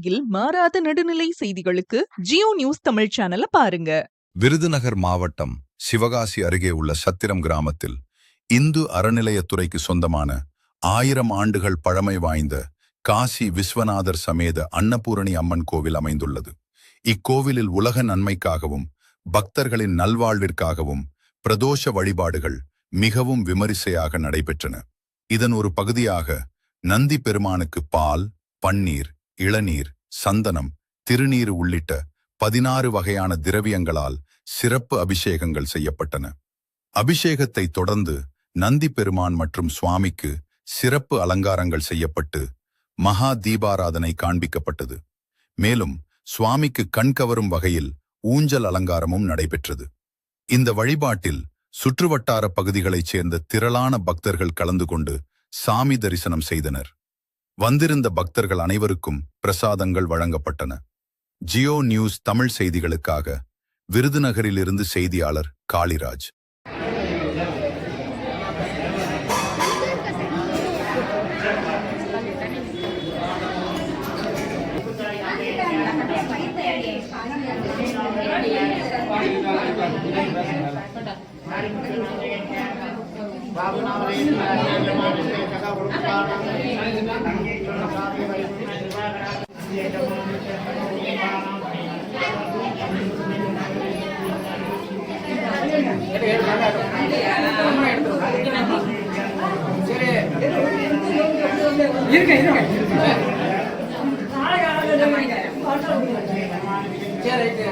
உலகில் மாறாத நடுநிலை செய்திகளுக்கு ஜியோ நியூஸ் தமிழ் சேனலை பாருங்க. விருதுநகர் மாவட்டம் சிவகாசி அருகே உள்ள சத்திரம் கிராமத்தில் இந்து அறநிலையத்துறைக்கு சொந்தமான 1000 ஆண்டுகள் பழமை வாய்ந்த காசி விஸ்வநாதர் சமேத அன்னபூரணி அம்மன் கோவில் அமைந்துள்ளது. இக்கோவிலில் உலக நன்மைக்காகவும் பக்தர்களின் நல்வாழ்விற்காகவும் பிரதோஷ வழிபாடுகள் மிகவும் விமரிசையாக நடைபெற்றன. இதன் ஒரு பகுதியாக நந்தி பெருமானுக்கு பால், பன்னீர், இளநீர், சந்தனம், திருநீர் உள்ளிட்ட 16 வகையான திரவியங்களால் சிறப்பு அபிஷேகங்கள் செய்யப்பட்டன. அபிஷேகத்தை தொடர்ந்து நந்தி பெருமான் மற்றும் சுவாமிக்கு சிறப்பு அலங்காரங்கள் செய்யப்பட்டு மகா தீபாராதனை காண்பிக்கப்பட்டது. மேலும் சுவாமிக்கு கண்கவரும் வகையில் ஊஞ்சல் அலங்காரமும் நடைபெற்றது. இந்த வழிபாட்டில் சுற்றுவட்டார பகுதிகளைச் சேர்ந்த திரளான பக்தர்கள் கலந்து கொண்டு சாமி தரிசனம் செய்தனர். வந்திருந்த பக்தர்கள் அனைவருக்கும் பிரசாதங்கள் வழங்கப்பட்டன. ஜியோ நியூஸ் தமிழ் செய்திகளுக்காக விருதுநகரிலிருந்து செய்தியாளர் காளிராஜ். இருக்க